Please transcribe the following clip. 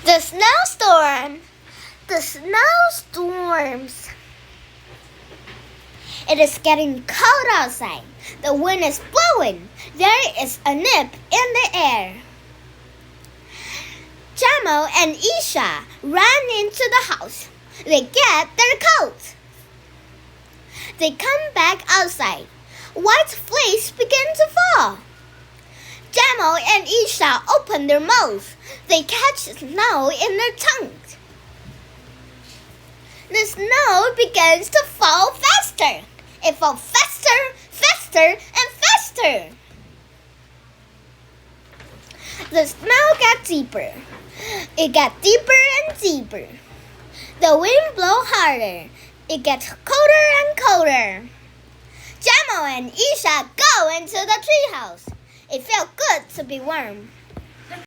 The snowstorm. The snowstorms. It is getting cold outside. The wind is blowing. There is a nip in the air. Jamo and Isha run into the house. They get their coats. They come back outside. White flakes begin to fall. Jamo and Isha open their mouths. They catch snow in their tongues. The snow begins to fall faster. It falls faster, faster, and faster. The snow got deeper. It got deeper and deeper. The wind blows harder. It gets colder and colder. Jamo and Isha go into the treehouse. It felt good to be warm.